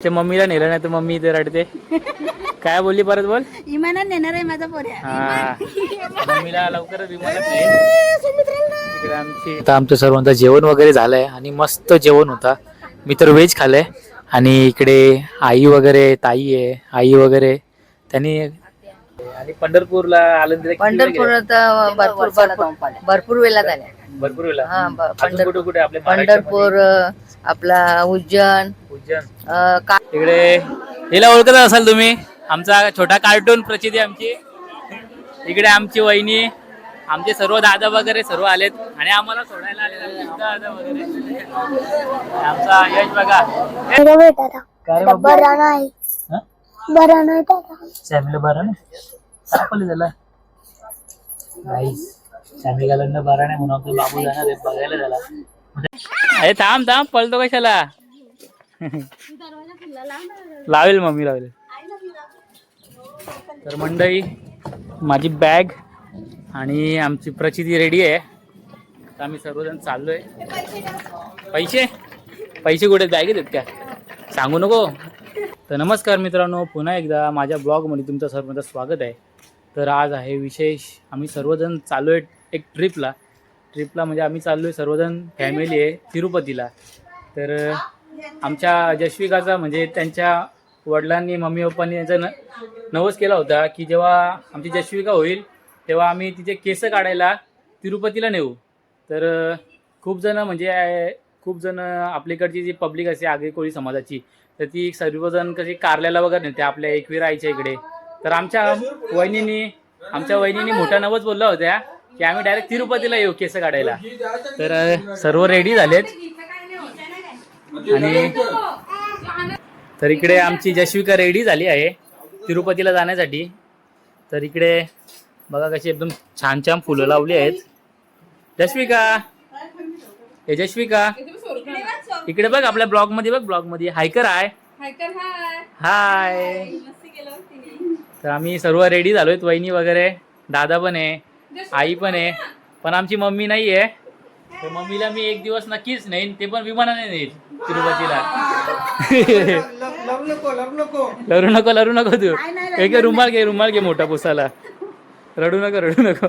ते मम्मीला नेलं नाही तर मम्मी इथे रडते. काय बोलली परत बोल. विमानात नेणार आहे माझा पोऱ्या. हा मम्मीला लवकरच विमानात नाही. इकडे आता आमचं सर्वांचं जेवण वगैरे झालंय आणि मस्त जेवण होता. मी तर व्हेज खाल्लंय आणि इकडे आई वगैरे ताई आहे आई वगैरे त्यांनी आणि पंढरपूरला आलं. पंढरपुरात भरपूर वेळा झाल्या. भरपूर वेळा. हा कुठे कुठे आपले पंढरपूर आपला उज्जैन इकडे हिला ओळखत असाल तुम्ही. आमचा छोटा कार्टून प्रचिती आमची. इकडे आमची वहिनी आमचे सर्व दादा वगैरे सर्व आलेत आणि आम्हाला सोडायला आले दादा वगैरे. आमचा यश बघा बरा नाही सॅमीला बरा नाही सापले त्याला सॅमीला बरा नाही म्हणून आपलं बाबू जाणार आहे बघायला त्याला. अरे थांब थांब पळतो कशाला. लावेल मम्मी लावेल. तर मंडळी माझी बॅग आणि आमची प्रचिती रेडी आहे. आता आम्ही सर्वजण चाललोय. पैसे पैसे कुठे बॅगेत आहेत का सांगू नको. तर नमस्कार मित्रांनो, पुन्हा एकदा माझ्या ब्लॉगमध्ये तुमचं सर्वांचं स्वागत आहे. तर आज आहे विशेष. आम्ही सर्वजण चाललो आहे एक ट्रिपला म्हणजे आम्ही चाललो आहे सर्वजण फॅमिली आहे तिरुपतीला. तर आमच्या जश्विकाचा म्हणजे त्यांच्या वडिलांनी मम्मी पप्पांनी यांचा नवस केला होता की जेव्हा आमची जश्विका होईल तेव्हा आम्ही तिचे केस काढायला तिरुपतीला नेऊ. तर खूप जण आपल्याकडची जी पब्लिक असते आगरी कोळी समाजाची तर ती सर्वजण कशी कारल्याला वगैरे नेते आपल्या एकविरा आईच्या इकडे. तर आमच्या वहिनीने मोठा नवस बोलला होत्या की आम्ही डायरेक्ट तिरुपतीला येऊ केस काढायला. तर सर्व रेडी झालेत आणि तर इकडे आमची जश्विका रेडी झाली आहे तिरुपतीला जाण्यासाठी. तर इकडे बघा कशी एकदम छान छान फुलं लावली आहेत. जश्विका हे जश्विका इकडे बघ आपल्या ब्लॉग मध्ये हाय कर. हाय. तर आम्ही सर्व रेडी झालोय. वहिनी वगैरे दादा पण आहे आई पण आहे पण आमची मम्मी नाही आहे. तर मम्मीला मी एक दिवस नक्कीच नेईन ते पण विमानाने नेईल तिरुपतीला. लरू नको तू. एक रुमाल घे मोठा पुसाला. रडू नको.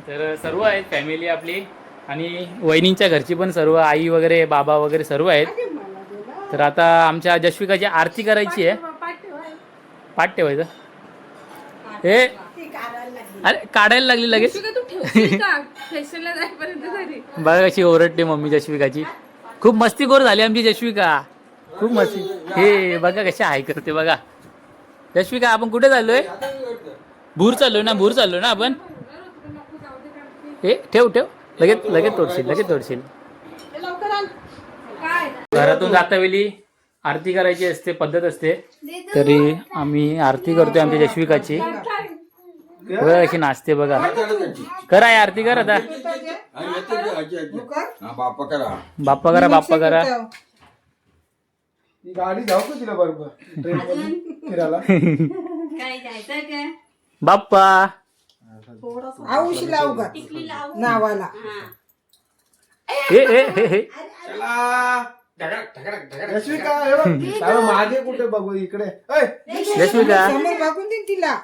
तर सर्व आहेत फॅमिली आपली आणि वहिनींच्या घरची पण सर्व आई वगैरे बाबा वगैरे सर्व आहेत. तर आता आमच्या जश्विकाची आरती करायची आहे. पाठ ठेवायचं हे अरे काढायला लागली लगेच. बघा कशी ओरडते मम्मी जश्विकाची. खूप मस्तीखोर झाली आमची जश्विका. खूप मस्ती. हे बघा कशी हाय करते बघा. जश्विका आपण कुठे चाललोय. भूर चाललोय ना आपण. हे ठेव लगेच तोडशील. घरातून जाता वेळी आरती करायची असते पद्धत असते. तरी आम्ही आरती करतोय आमच्या जश्विकाची. बघा कशी नाचते बघा. करा आरती कर आता. बाप्पा करा. गाडी जाऊ का तिला बरोबर फिरायला. बाप्पा औषध लावू का नावाला. हे मागे कुठे बघू इकडे जश्विका समोर बघून दे तिला.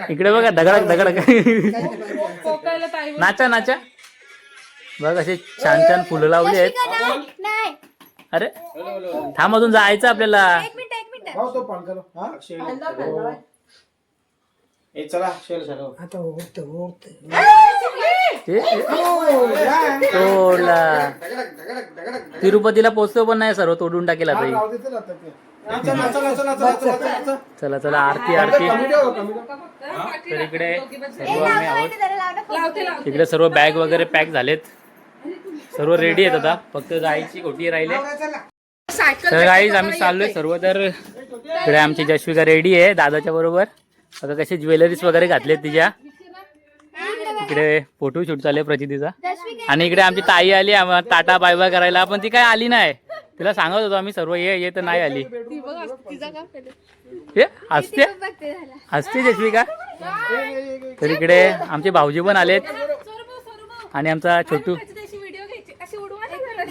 इकडे बघा दगड. नाचा. बघ असे छान फुलं लावली आहेत. अरे थांब अजून जायचं आपल्याला. तोडला. तिरुपतीला पोहोचतो पण नाही सर्व तोडून टाकेल आता. चला आरती. तर इकडे सर्व आम्ही आहोत. इकडे सर्व बॅग वगैरे पॅक झालेत. सर्व रेडी आहेत आता फक्त जायची खोटी राहिले. तर गाईज आम्ही चाललोय सर्व. तर इकडे आमची जश्विका रेडी आहे दादाच्या बरोबर. आता कसे ज्वेलरीज वगैरे घातलेत तिच्या. इकडे फोटोशूट चालू आहे प्रचितीचा. आणि इकडे आमची ताई आली टाटा बाय बाय करायला पण ती काय आली नाही. तिला सांगत होतो आम्ही सर्व ये तर नाही आली. हसते जश्विका. तर इकडे आमचे भाऊजी पण आलेत आणि आमचा छोटू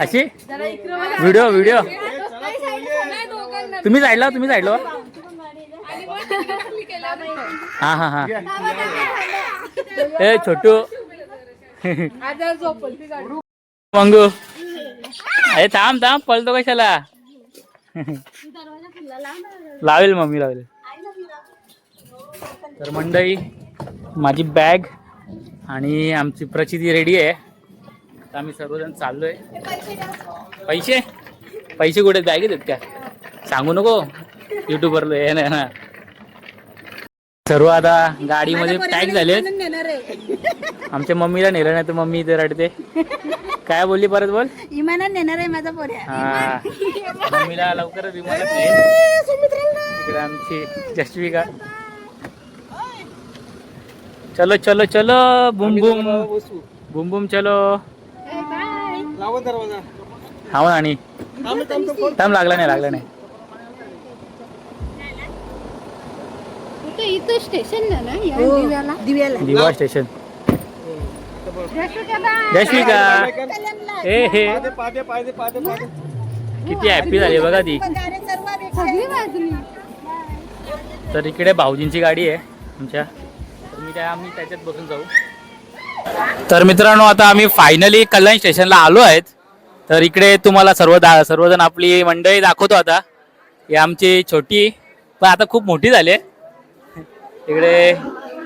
अशी व्हिडिओ व्हिडिओ तुम्ही जायला हा हा हा ए छोटू मंगू अरे थांब पळतो कशाला लावेल मम्मी लावेल. तर मंडळी माझी बॅग आणि आमची प्रचिती रेडी आहे. आता आम्ही सर्वजण चाललोय. पैसे कुठे बॅगेत आहेत का सांगू नको युट्यूबवर हे नाही ना. सर्व आता गाडीमध्ये पॅक झाले. आमच्या मम्मीला नेलं नाही तर मम्मी इथे रडते. काय बोलली परत बोल. इमानात नेणार आहे माझा पोऱ्या. हा मम्मीला लवकरच विमानात नाही. इकडे आमची जस्विका. चलो चलो चलो बुम बुम बुम बुम चलो. हा आणि थांब लागला नाही इथं स्टेशन ना दिवा स्टेशन. जस्विका हे किती हॅपी झाली बघा ती. तर इकडे भाऊजींची गाडी आहे आमच्या. तर आम्ही त्याच्यात बसून जाऊ. तर मित्रांनो आता आम्ही फायनली कल्याण स्टेशनला आलो आहेत. तर इकडे तुम्हाला सर्वजण आपली मंडळी दाखवतो. आता ही आमची छोटी पण आता खूप मोठी झाली. इकडे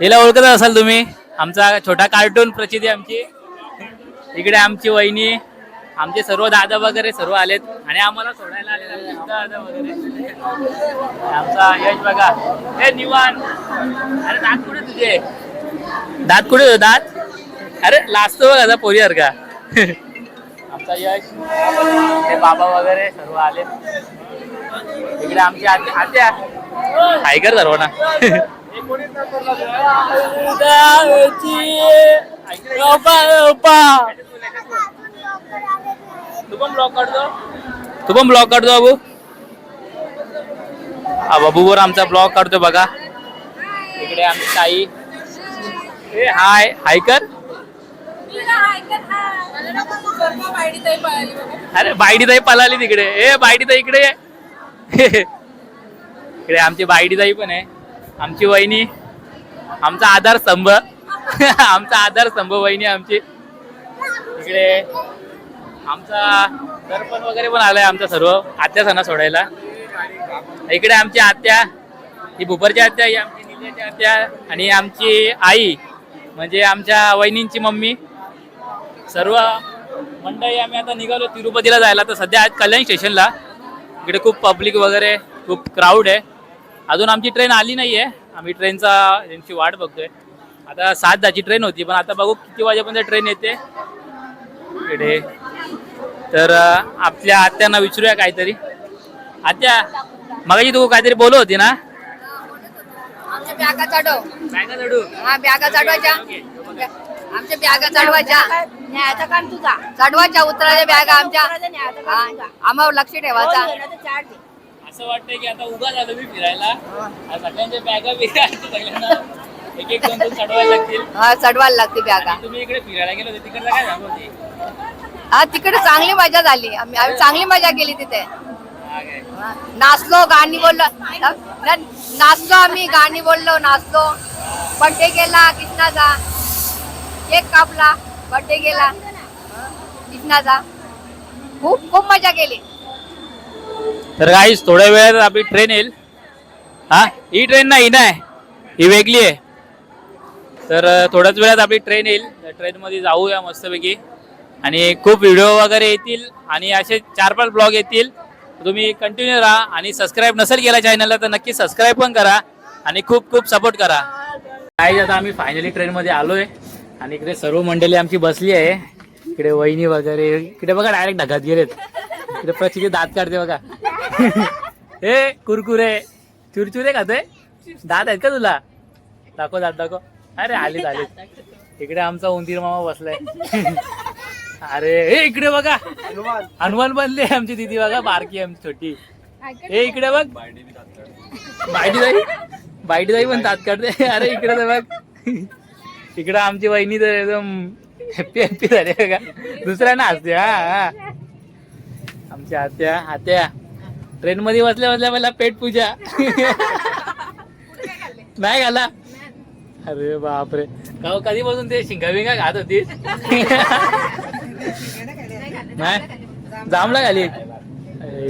हिला ओळखत असाल तुम्ही. आमचा छोटा कार्टून प्रचिती आमची. इकडे आमची वहिनी आमचे सर्व दादा वगैरे सर्व आलेत आणि आम्हाला सोडायला आले दादा वगैरे. आमचा यश बघा हे निवान. अरे दात कुठे तुझे दात अरे लाजतो बघ आता पोरीवर का. आमचा यश हे बाबा वगैरे सर्व आले. इकडे आमची आत्या टायगर सर्व ना. तू पण ब्लॉग काढतो बाबू. बाबूवर आमचा ब्लॉग काढतो बघा. इकडे आमची ताई हाय कर. अरे बायडीताई पळाली तिकडे. बायडीताई इकडे. इकडे आमची बायडीताई पण आहे. आमची वहिनी आमचा आधारस्तंभ. आमचा आधारस्तंभ वहिनी आमची. इकडे आमचा सरपंच वगैरे पण आलाय आमचा सर्व आत्या सणा सोडायला. इकडे आमची आत्या ही भुपरची आत्या, ही आमची निल्याची आत्या आणि आमची आई म्हणजे आमच्या वहिनींची मम्मी. सर्व मंडळी आम्ही आता निघालो तिरुपतीला जायला. तर सध्या आज कल्याण स्टेशनला इकडे खूप पब्लिक वगैरे खूप क्राऊड आहे. अजून आमची ट्रेन आली नाही आहे. आम्ही ट्रेनची वाट बघतोय. आता 7:10ची ट्रेन होती पण आता बघू किती वाजेपर्यंत ट्रेन येते इकडे. तर आपल्या आत्यांना विचारूया काहीतरी. आत्या मगाशी तू काहीतरी बोलत होती ना. बॅगा चढवायच्या आमच्या बॅगा चढवायच्या उतरायच्या बॅगा आमच्या. आम्हाला लक्ष ठेवायचा. असं वाटतंय की आता उगा झालं मी फिरायला. सगळ्यांच्या बॅगा सगळ्यांना एक दोन चढवायला लागतील. चढवायला लागते बॅगा. तुम्ही इकडे फिरायला गेलो होते तिकडे काय झालं होती. तिकडे चांगली मजा झाली. आम्ही चांगली मजा केली तिथे. नाचलो गाणी बोललो. नाचलो आम्ही गाणी बोललो नाचलो. बर्थडे केला कृष्णाचा. केक कापला. बर्थडे केला कृष्णाचा. खूप खूप मजा केली. तर गाईस थोड्या वेळात आपली ट्रेन येईल. ही ट्रेन नाही ना ही वेगळी आहे. तर थोड्याच वेळात आपली ट्रेन येईल. ट्रेनमध्ये जाऊया मस्तपैकी आणि खूप व्हिडिओ वगैरे येतील आणि असे 4-5 ब्लॉग येतील. तुम्ही कंटिन्यू राहा आणि सबस्क्राईब नसेल केला चॅनलला तर नक्की सबस्क्राईब पण करा आणि खूप खूप सपोर्ट करा. काय आता आम्ही फायनली ट्रेनमध्ये आलोय आणि इकडे सर्व मंडळी आमची बसली आहे. इकडे वहिनी वगैरे इकडे बघा डायरेक्ट ढगात गेलेत. इकडे प्रचिती दात काढते बघा. हे कुरकुरे चुरचुरे खातोय. दात आहेत का तुला. दाखव दात दाखव. अरे आले. इकडे आमचा उंदीर मामा बसलाय. अरे हे इकडे बघा हनुमान बनले आमची दिदी बघा बारकी आमची छोटी. हे इकडे बघ बायडीदाई पण दात काढते. अरे इकडे तर बघ. इकडे आमची वहिनी तर एकदम हॅप्पी झाली बघा. दुसऱ्या ना असते. आमच्या आत्या ट्रेन मध्ये बसल्या बसल्या मला पेट पूजा नाही घाला. अरे बापरे, कधीपासून ते शिंगा बिंगा खात होती नाही जामला खाली.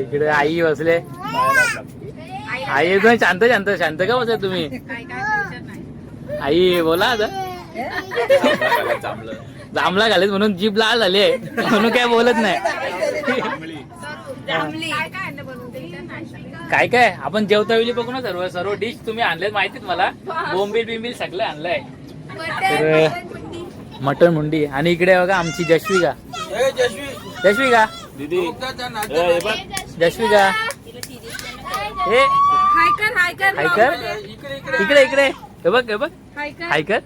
इकडे आई बसले. आई एकदम शांत शांत शांत का बसले तुम्ही? आई बोला आता. जांभळा घालेत म्हणून जीभ लाल झाली आहे म्हणून काय बोलत नाही. काय काय आपण जेवता वेळी बघू ना सर्व सर्व डिश तुम्ही आणलेत माहितीत मला. बोंबील बिंबील सगळं आणलंय. तर मटन मुंडी. आणि इकडे बघा आमची जश्विका. जश्विका जश्विका हे हाय कर इकडे इकडे हे बघ हाय कर.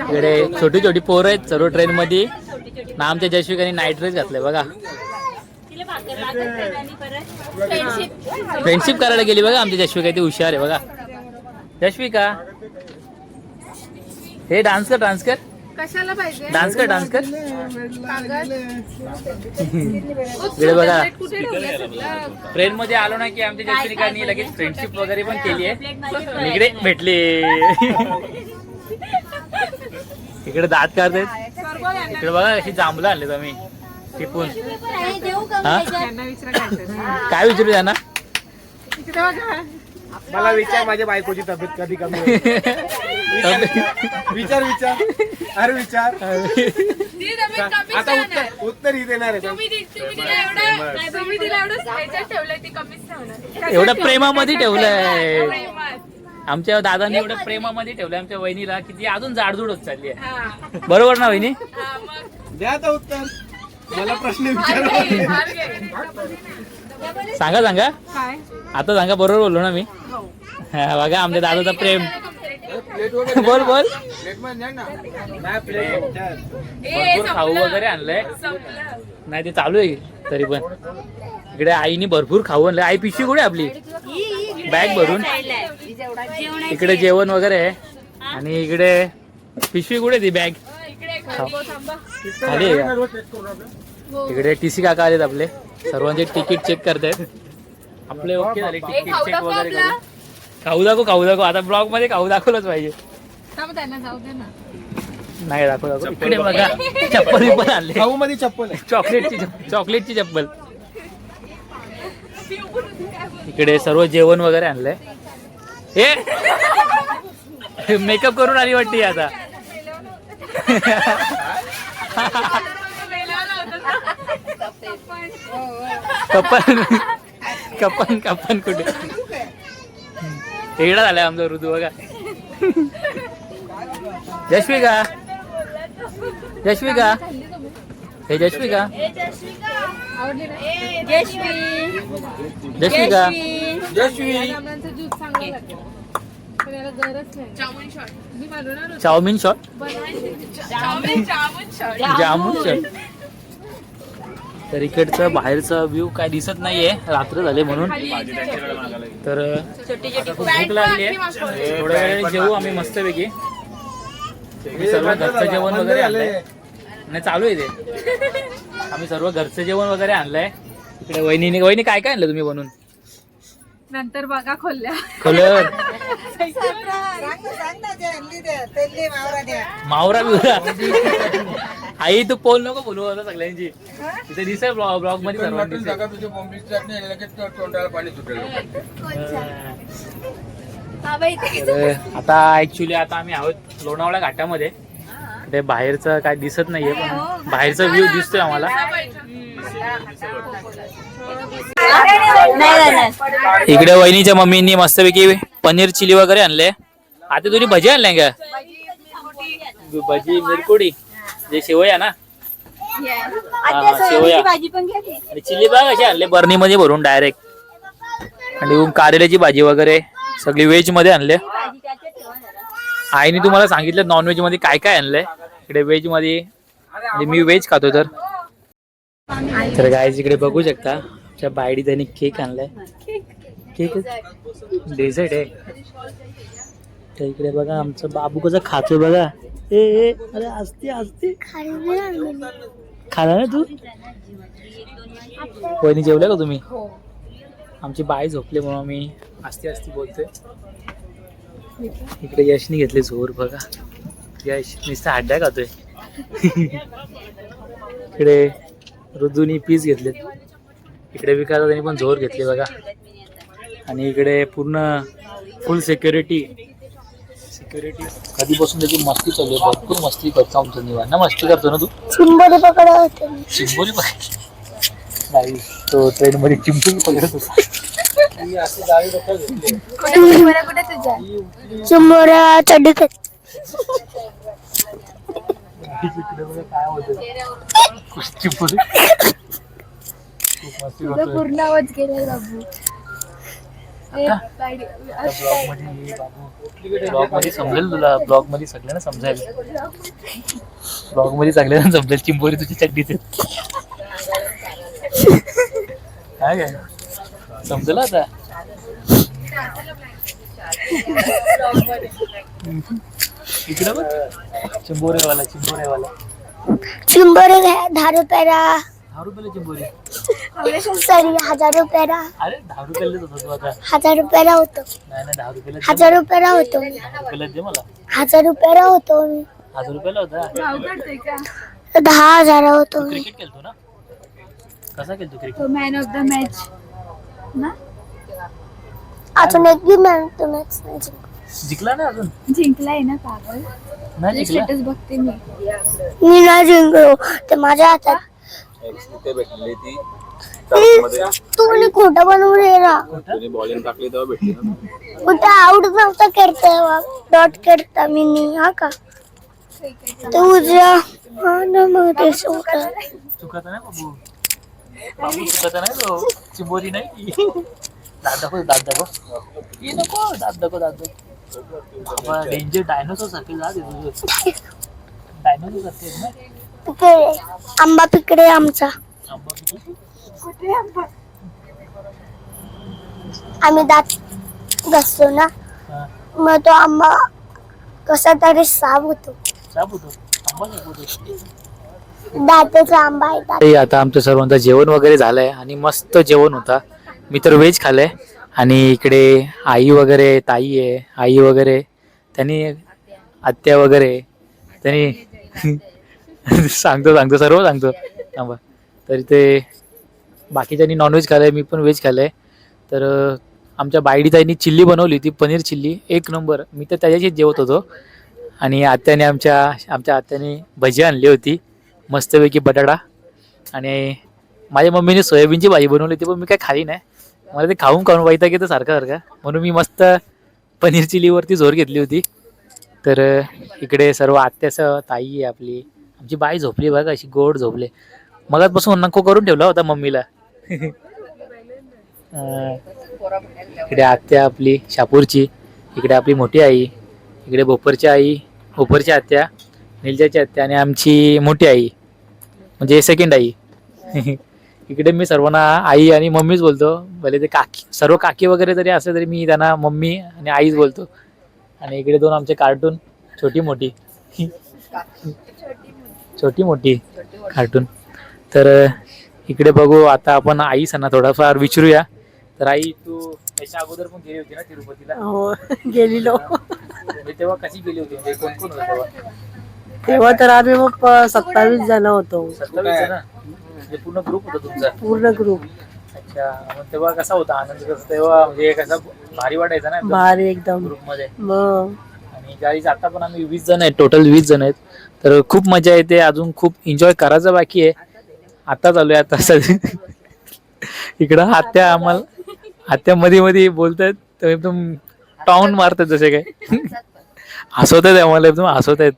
इकडे छोटी छोटी पोरं आहेत सर्व ट्रेन मध्ये. ना आमच्या जश्विकाने नाईट ड्रेस घातलाय बघा. फ्रेंडशिप करायला गेली बघा आमची जश्विका. ती हुशार आहे बघा जश्विका. हे डान्स कर कशाला पाहिजे? डान्स कर इकडे बघा. ट्रेन मध्ये आलो ना की आमच्या जश्विकाने लगेच फ्रेंडशिप वगैरे पण केली आहे. इकडे भेटली. इकडे दात काढतायत. इकडे बघा अशी जांभळं आणलेत आम्ही टिपून. काय विचारू त्यांना? मला विचार माझ्या बायकोची तब्येत कधी कमी विचार अरे विचार. आता उत्तर ही देणार आहे. एवढं प्रेमामध्ये ठेवलंय आमच्या दादांनी. एवढं प्रेमामध्ये ठेवलंय आमच्या वहिनीला की ती अजून जाडजूड होत चालली आहे. बरोबर ना वहिनी? द्या आता उत्तर. मला प्रश्न विचार. सांगा आता सांगा. बरोबर बोललो ना मी? बघा आमच्या दादाचा प्रेम. बोल भरपूर खाऊ वगैरे आणलंय. नाही ते चालू आहे तरी पण. इकडे आईने भरपूर खाऊ आणलंय. आई पिशवी कुठे आपली बॅग भरून. इकडे जेवण वगैरे आहे. आणि इकडे पिशवी कुठे ती बॅग खाली. इकडे टीसी काका आलेत आपले. सर्वांचे तिकीट चेक करतायत. आपले ओके झाले तिकीट चेक वगैरे करून. खाऊ दाखव आता ब्लॉग मध्ये खाऊ दाखवलंच पाहिजे. नाही दाखव. इकडे बघा चप्पल पण आणले. खाऊ मध्ये चप्पल चॉकलेटची चप्पल. इकडे सर्व जेवण वगैरे आणलंय. हे मेकअप करून आली वाटते आता. कपन कुठे वेगळा झालाय आमचा ऋतू बघा. जश्विका हे जश्विका. जश्विका चाऊमिन शॉट जामून शॉट. तर इकडचं बाहेरचा व्ह्यू काय दिसत नाहीये रात्र झाले म्हणून. तर भूक लागली आहे. थोड्या वेळाने जेवू आम्ही मस्तपैकी. सर्व घरचं जेवण वगैरे आणलंय. नाही चालू आहे ते. आम्ही सर्व घरचं जेवण वगैरे आणलंय. इकडे वहिनी काय काय आणलं तुम्ही बनवून? नंतर बघा खोल्यावर मावरा बिवरा. आई तू पोल नको बोलू आता सगळ्यांची. तिथे दिसेल ब्लॉग मध्ये सर्वांनी. आता ऍक्च्युली आता आम्ही आहोत लोणावळा घाटामध्ये. ते बाहेरचं काय दिसत नाहीये पण बाहेरचा व्ह्यू दिसतोय आम्हाला. इकडे वहिनीच्या मम्मींनी मस्तपैकी पनीर चिली वगैरे आणले. आता तुझी भजी आणल्या का? भजी मिरकुडी जे शेवया ना. शेवया आणि चिली बघ असे आणले बर्नीमध्ये भरून डायरेक्ट. आणि कारल्याची भाजी वगैरे सगळी व्हेज मध्ये आणले. आईने तुम्हाला सांगितलं नॉनव्हेज मध्ये काय काय आणलंय. इकडे व्हेज मध्ये मी व्हेज खातो. तर गाईज इकडे बघू शकता आमच्या बायडी त्यांनी केक आणलाय. केक डेझर्ट आहे. तर इकडे बघा आमचं बाबू कसं खातोय बघा. अरे असते खाला ना तू. वहिनी जेवल्या का तुम्ही? आमची बाई झोपली म्हणून मी आस्ती बोलतोय. इकडे यशनी घेतले झोर बघा. यश नुसता हड्ड्या खातोय. इकडे ऋतूनी पीस घेतलेत. इकडे विकायला त्यांनी पण झोर घेतले बघा. आणि इकडे पूर्ण फुल सिक्युरिटी. कधीपासून त्याची मस्ती चालू आहे. भरपूर मस्ती करतो आमचं निवांत. मस्ती करतो ना तू? चिंबोरी पकडा चिंबोरी नाही, तो ट्रेन मध्ये चिंबोरी पकडत होता. चिंबोऱ्या चढ पूर्ण आवाज गेला बाबू. ब्लॉग मध्ये समजेल तुला. ब्लॉग मध्ये सगळ्यांना समजायला. ब्लॉग मध्ये सगळ्यांना समजेल चिंबोरी तुझी चड्डीत काय समजलं आता. इकडं बघ चिंबोरेवाला. चिंबोरी 10 रुपयाला. 10 रुपयाला चिंबोरी. सॉरी 1000 रुपयाला. अरे 10 रुपयाला होतो तू आता. 1000 रुपयाला होतो. नाही 10 रुपयाला. 1000 रुपयाला होतो. 10 रुपयाला दे मला. 1000 रुपयाला होतो. 1000 रुपयाला होता. 10,000 होतो. क्रिकेट खेळतो ना? कसा खेळतो cricket? Man of the match ना. अजून एक बी मॅन ऑफ द मॅच नाही जिंकला ना अजून. जिंकलाय ना पागल. नाही जिंकला. स्टेटस बघते मी नाही जिंकलो. ते माझ्या हातात. तिथे भेटली ती तू म्हणे खोटं बनवून येणार. बॉलिंग टाकली तेव्हा भेटली ना. कुठं आउट नव्हता करता. डॉट करता मी नाही हा का. तुझ्या चुकत नाही बाबू. बाबू चुकत नाही तो. चिंबोरी नाही. दात दाखव. ये नको. दात दाखव. डेंजर डायनोसॉर सारखे जात डायनोसॉर सारखे ना. आंबा पिकडे आमचा. आम्ही दात घासतो ना. मग तो आंबा कसा तरी साफ होतो. दाताचा आंबा आहे. आता आमचं सर्वांचं जेवण वगैरे झालंय आणि मस्त जेवण होता. मी तर व्हेज खाल्लंय. आणि इकडे आई वगैरे, ताई आहे, आई वगैरे, त्यांनी आत्या वगैरे, त्यांनी सांगतो सर्व सांगतो थांबा. तर ते बाकीच्यांनी नॉनव्हेज खाल्लंय. मी पण व्हेज खाल्लंय. तर आमच्या बायडी ताईंनी चिल्ली बनवली होती. Paneer chilli 1 number. मी तर त्याच्याशीच जेवत होतो. आणि आत्याने आमच्या आत्याने भजी आणली होती मस्तपैकी बटाटा. आणि माझ्या मम्मीने सोयाबीनची भाजी बनवली होती. पण मी काय खाली नाही. मला ते खाऊन वैताग येतं सारखं. म्हणून मी मस्त पनीर चिल्लीवरती जोर घेतली होती. तर इकडे सर्व आत्याचं ताई आहे आपली. आमची बाई झोपली बघा. अशी गोड झोपले. मगाचपासून नको करून ठेवला होता मम्मीला. इकडे आत्या आपली शापूरची. इकडे आपली मोठी आई. इकडे भोपरची आई, भोपरची आत्या, निलजाची आत्या आणि आमची मोठी आई म्हणजे सेकंड आई. इकडे मी सर्वांना आई आणि मम्मीच बोलतो. भले ते काकी, सर्व काकी वगैरे जरी असले तरी मी त्यांना मम्मी आणि आईच बोलतो. आणि इकडे 2 आमचे कार्टून, छोटी मोठी कार्टून. तर इकडे बघू आता आपण आई सणा थोडाफार विचारूया. तर आई, तू त्याच्या अगोदर पण गेली होती ना तिरुपतीला? हो गेलेलो. तेव्हा कशी गेली होती? म्हणजे कोण कोण होतं तेव्हा तर आम्ही मग 27 जण होतो. 27 जण? म्हणजे पूर्ण ग्रुप होता तुमचा? पूर्ण ग्रुप. अच्छा. मग तेव्हा कसा होता आनंद? तेव्हा म्हणजे कसा भारी वाटायचा ना भारी एकदम ग्रुप मध्ये. मग आणि गाईज आता पण आम्ही 20 जण आहेत. टोटल 20 जण आहेत. तर खूप मजा येते. अजून खूप एन्जॉय करायचं बाकी आहे. आता चालू आहे. आता इकडं आत्या मध्ये बोलतात तर एकदम टाउन मारतात जसे काय. हसवत आहेत आम्हाला. एकदम हसवत आहेत.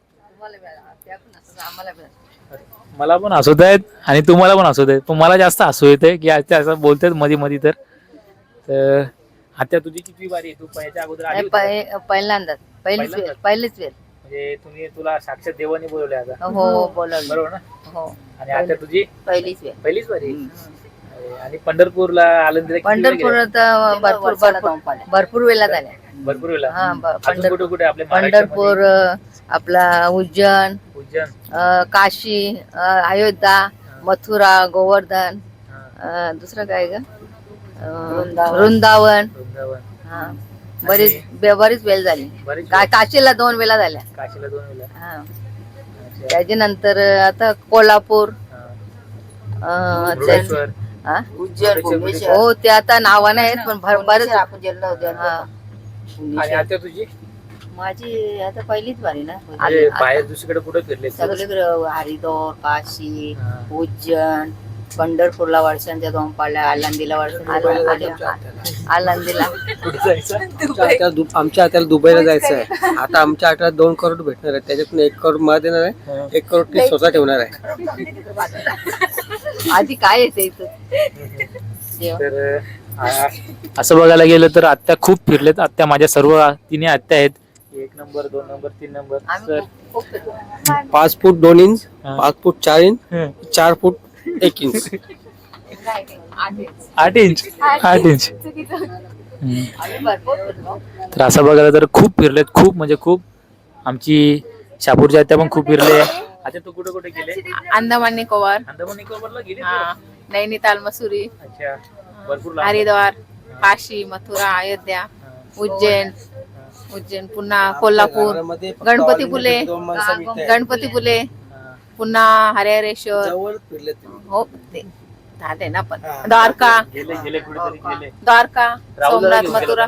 मला पण हसवत आहेत आणि तुम्हाला पण हसवत आहेत. पण मला जास्त हसू येते की आत्या असं बोलतात मध्ये तर. आत्या तुझी किती वारी? तू याच्या अगोदर आली होती? पहिल्यांदाच पहिलीच वेळ. म्हणजे तुला साक्षात देवाने बोलवले आता? हो बोलवलं. बरोबर ना? हो. आणि आता तुझी पहिलीच वारी. आणि पंढरपूरला आलं? पंढरपुरात भरपूर वेळा झाल्या. भरपूर वेळा. हा कुठे आपल्या पंढरपूर, आपला उज्जैन, काशी, अयोध्या, मथुरा, गोवर्धन, दुसरं काय ग वृंदावन. हा बरीच वेळ झाली. काशीला 2 वेळा झाल्या. काशीला 2 वेळा. हा. त्याच्यानंतर आता कोल्हापूर, मुरुडेश्वर. हो ते आता नावाने आहेत पण बरेच आपण गेलो होतो. आणि आता तुझी माझी आता पहिलीच बारी ना. म्हणजे बाहेर दुसरीकडे कुठे फिरले? सगळीकडे हरिद्वार, काशी, उज्जैन, पंढरपूरला वर्षांच्या 2 पाळल्या, आळंदीला आळंदीला. आमच्या हाताला दुबईला जायचं आहे. आता आमच्या हाताला 2 करोड भेटणार आहे. त्याच्यातून 1 करोड मला देणार आहे, 1 करोड ती स्वतः ठेवणार आहे. आधी काय येते इथं? तर असं बघायला गेलं तर आत्या खूप फिरलेत. आत्या माझ्या सर्व 3 आत्या आहेत. 1 नंबर, 2 नंबर, 3 नंबर. तर 5 फूट 2 इंच, 5 फूट 4 इंच, 4 फूट 1 इंच. 8 इंच. तर असं बघायला तर खूप फिरलेत, खूप म्हणजे खूप. आमची शापूरची आत्या पण खूप फिरले. आता तू कुठे कुठे गेले? अंदमान निकोबार, अंदमान निकोबारला गेली? नैनीताल, मसुरी, अच्छा, भरपूर लांब. हरिद्वार, काशी, मथुरा, अयोध्या, उज्जैन, पुन्हा कोल्हापूर, गणपतीपुले, पुन्हा हरिहरेश्वर. हो ते झाले ना. पण द्वारका, सोमनाथ, मथुरा.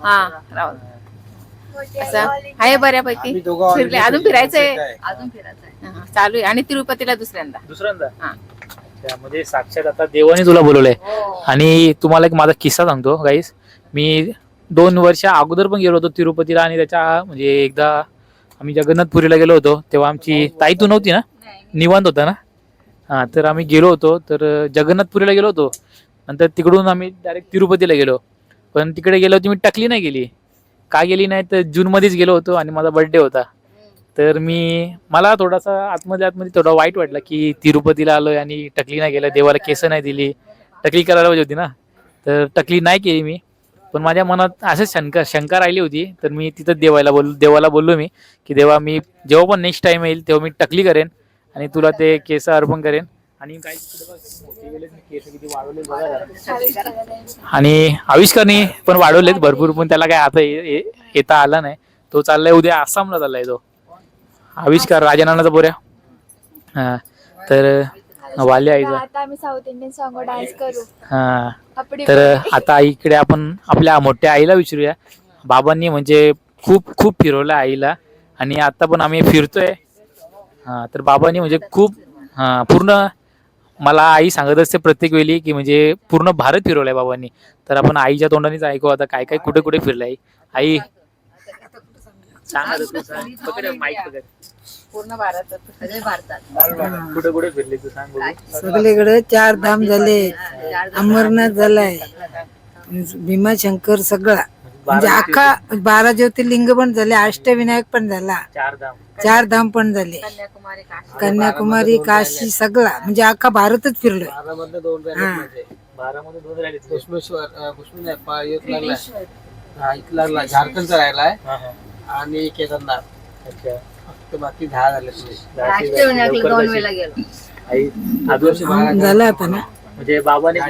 हा राहुल असं आहे बऱ्यापैकी फिरले. अजून फिरायचंय. चालू आहे. आणि तिरुपतीला दुसऱ्यांदा. हा. म्हणजे साक्षात आता देवाने तुला बोलवलंय. आणि तुम्हाला एक माझा किस्सा सांगतो गाईस. मी 2 वर्ष अगोदर पण गेलो होतो तिरुपतीला. आणि त्याच्या म्हणजे एकदा आम्ही जगन्नाथपुरीला गेलो होतो. तेव्हा आमची ताई तू नव्हती ना, निवांत होता ना. हा, तर आम्ही गेलो होतो. तर जगन्नाथपुरीला गेलो होतो. नंतर तिकडून आम्ही डायरेक्ट तिरुपतीला गेलो. पण तिकडे गेलो होतो मी टकली नाही गेली. का गेली नाही तर जूनमध्येच गेलो होतो आणि माझा बर्थडे होता. तर मला थोडासा आतमध्ये थोडा वाईट वाटला की तिरुपतीला आलोय आणि टकली नाही गेलं. देवाला केस नाही दिली. टकली करायला पाहिजे होती ना. तर टकली नाही केली मी. पण माझ्या मनात असंच शंका राहिली होती. तर मी तिथं देवाला बोललो मी की देवा, मी जेव्हा पण नेक्स्ट टाइम येईल तेव्हा मी टकली करेन आणि तुला ते केस अर्पण करेन. आणि काही केस किती वाढवले बघा. आणि आविष्कारने पण वाढवलेत भरपूर. पण त्याला काय आता येता आला नाही. तो चाललाय उद्या आसामला चाललाय तो आविष्कार, राजनानाचा पोऱ्या. हा, तर वाले आईचा. आता आम्ही साऊथ इंडियन सॉन्ग डान्स करू. हा, तर आता इकडे आपण आपल्या मोठ्या आईला विचारूया. बाबांनी म्हणजे खूप खूप फिरवलं आईला आणि आता पण आम्ही फिरतोय. हा, तर बाबांनी म्हणजे खूप पूर्ण मला आई सांगत असते प्रत्येक वेळी की म्हणजे पूर्ण भारत फिरवलाय बाबांनी. तर आपण आईच्या तोंडानेच ऐकू आता काय काय कुठे कुठे फिरलाय आई. पूर्ण भारतात, सगळे भारतात कुठे कुठे फिरले तू सांग बघू. सगळीकडे 4 धाम झाले. अमरनाथ झालाय, भीमाशंकर सगळा म्हणजे अख्खा 12 ज्योतिर्लिंग पण झाले. अष्टविनायक पण झाला. 4 धाम पण झाले. कन्याकुमारी, काशी सगळा म्हणजे अख्खा भारतच फिरलोय. 12 मध्ये 2 राहिले. लागला झारखंडचा राहिलाय आणि केदारनाथ. अच्छा, फक्त बाकी 10 झाले. अष्टविनायकला 2 वेळा गेलो. आई झाला आता ना म्हणजे बाबाने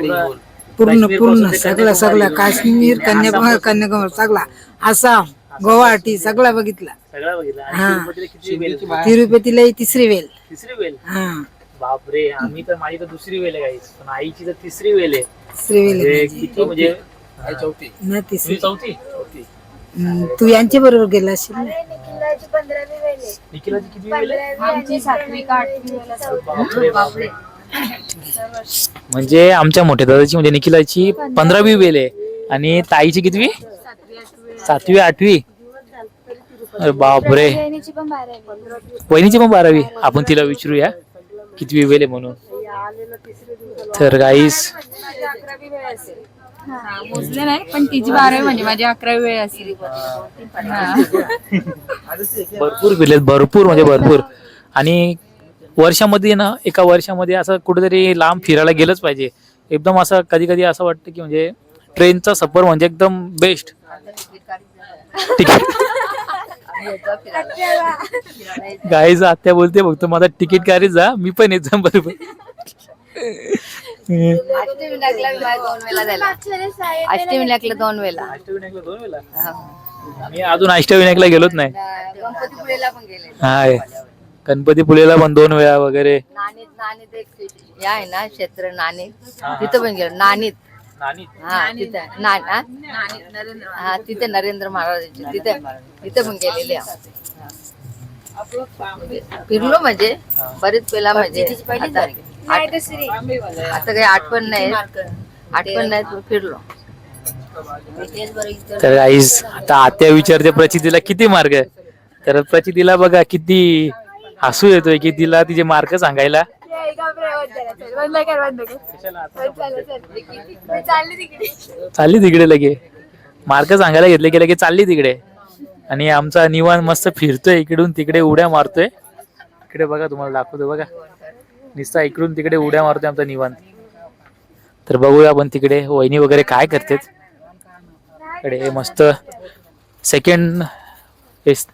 पूर्ण सगळा काश्मीर, कन्याकुमारी सगळा, आसाम, गुवाहाटी सगळा बघितला. सगळं बघितलं. आणि हा. तिरुपतीला किती वेळ? तिरुपतीला 3री वेळ. 3री वेळ. हा, बापरे, आम्ही तर माझी तर 2री वेळ आहे गाईस. पण आईची तर 3री वेळ आहे. 3री वेळ म्हणजे किती म्हणजे चौथी ना, तुझी 3री. चौथी. तू यांच्या बरोबर गेला असेल ना. निखिलाची 15वी वेळ आहे. निखिलाची किती वेळ आहे? आमची 7वी का 8वी वेळ बापरे. म्हणजे आमच्या मोठ्या दादाची म्हणजे निखिलाची 15वी वेळ आहे आणि ताईची कितवी? 7वी 8वी. अरे बापरे. वहिनीची पण 12वी. वहिनीची पण 12वी. आपण तिला विचारूया कितवी वेळ आहे म्हणून. तर गाईस मोजले नाही पण तिची 12वी म्हणजे माझी 11वी वेळ असेल. भरपूर फिरलेत, भरपूर म्हणजे भरपूर. आणि वर्षामध्ये ना, एका वर्षामध्ये असं कुठेतरी लांब फिरायला गेलंच पाहिजे. एकदम असं कधी कधी असं वाटतं की म्हणजे ट्रेनचा सफर म्हणजे एकदम बेस्ट. गाईज आत्या बोलते फक्त माझा तिकीट काढीत जा, मी पण येत जा बरोबर. अष्टविनायकला मी माझ्या 2 वेळा झाला. अष्टविनायकला 2 वेळा. अष्टविनायकला 2 वेळा हा. मी अजून अष्टविनायकला गेलोच नाही. गणपतीपुळेला पण गेले. हाय गणपतीपुळेला पण 2 वेळा वगैरे. नाणीत एक हे आहे ना क्षेत्र नाणीत, तिथं पण गेलो. नाणीत नानी हा तिथं हा तिथे नरेंद्र महाराजांचे तिथे पण गेलेले आहे. फिरलो म्हणजे बरेच वेळा म्हणजे आता काही आठवण नाही पण फिरलो. तर गाईज आता आत्या विचारते प्रचितीला किती मार्क आहे. तर प्रचितीला बघा किती हसू येतोय की तिला तिचे मार्क सांगायला. चालली तिकडे लगे मार्क सांगायला घेतले की लगे चालली तिकडे. आणि आमचा निवांत मस्त फिरतोय इकडून तिकडे उड्या मारतोय. इकडे बघा तुम्हाला दाखवतो बघा नुसता इकडून तिकडे उड्या मारतोय आमचा निवांत. तर बघूया आपण तिकडे वहिनी वगैरे काय करतेत. इकडे मस्त सेकंड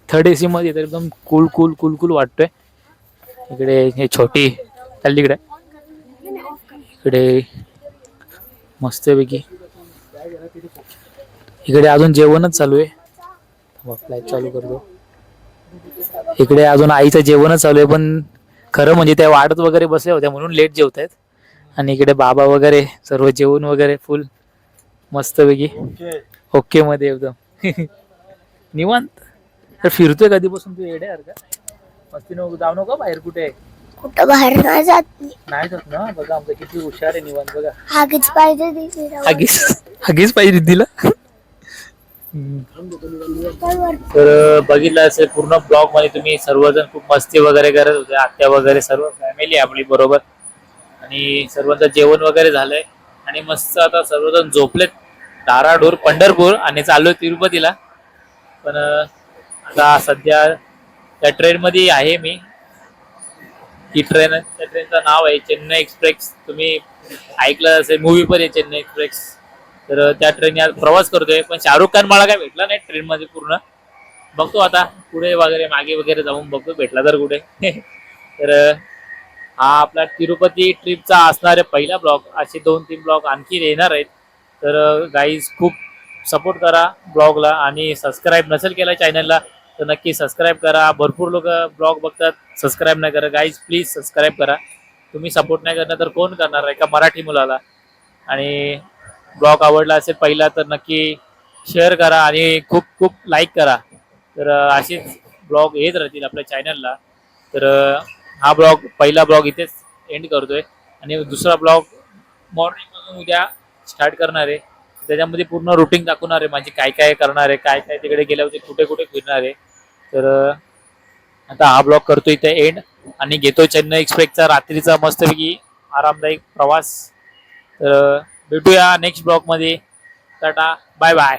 थर्ड AC मध्ये तर एकदम कूल वाटतोय. इकडे हे छोटी चालली इकडे मस्तपैकी. इकडे अजून जेवणच चालू आहे. फ्लाईट चालू करतो. इकडे अजून आईचं जेवणच चालू आहे पण खरं म्हणजे त्या वाढत वगैरे बसल्या होत्या म्हणून लेट जेवत आहेत. आणि इकडे बाबा वगैरे सर्व जेवण वगैरे फुल मस्तपैकी ओके मध्ये एकदम निवांत. तर फिरतोय कधीपासून तू येड्यासारखा. मस्ती नको जाऊ नको बाहेर कुठे. कुठं बाहेर नाही जात मी. नाही जात ना. बघा आमचं किती हुशार आहे निवांत बघा. हागीच पाहिजे तिथे जाऊन. हगीच पाहिजे दिला. तर बघितलं असेल पूर्ण ब्लॉग मध्ये तुम्ही सर्वजण खूप मस्ती वगैरे करत होते. आत्या वगैरे सर्व फॅमिली आपली बरोबर. आणि सर्वांचं जेवण वगैरे झालंय आणि मस्त आता सर्वजण झोपलेत. धाराडूर पंढरपूर आणि चाललोय तिरुपतीला. पण आता सध्या त्या ट्रेन मध्ये आहे मी. ती ट्रेन त्या ट्रेनचं नाव आहे चेन्नई एक्सप्रेस. तुम्ही ऐकलं असेल मूवी पण आहे चेन्नई एक्सप्रेस. तर त्या ट्रेन आज प्रवास करतोय पण शाहरुख खान मला काय भेटला नाही ट्रेन मध्ये पूर्ण. बघतो आता पुढे वगैरे मागे वगैरे जाऊन बघतो भेटला तर कुठे. तर हा आपला तिरुपती ट्रिपचा असणारे पहिला ब्लॉग. असे 2-3 ब्लॉग आणखी येणार आहेत. तर गाईज खूप सपोर्ट करा ब्लॉगला आणि सबस्क्राईब नसेल केला चॅनलला तर नक्की सबस्क्राईब करा. भरपूर लोक ब्लॉग बघतात सबस्क्राईब नाही करा. गाईज प्लीज सबस्क्राईब करा. तुम्ही सपोर्ट नाही करणार तर कोण करणार आहे का मराठी मुलाला. आणि ब्लॉग आवडला असेल पहिला तर नक्की शेअर करा आणि खूप लाईक करा. तर असेच ब्लॉग येत राहतील आपल्या चॅनलला. तर हा पहिला ब्लॉग इथेच एंड करतोय आणि दुसरा ब्लॉग मॉर्निंग पासून उद्या स्टार्ट करणार आहे. त्याच्यामध्ये पूर्ण रुटीन दाखवणार आहे माझी काय करणार आहे काय तिकडे गेल्यावर कुठे फिरणार आहे. तर आता हा ब्लॉग करतो इथे एंड आणि घेतो चेन्नई एक्सप्रेसचा रात्रीचा मस्तपैकी आरामदायक प्रवास. तर भेटूया नेक्स्ट ब्लॉग मध्ये. Tata bye bye.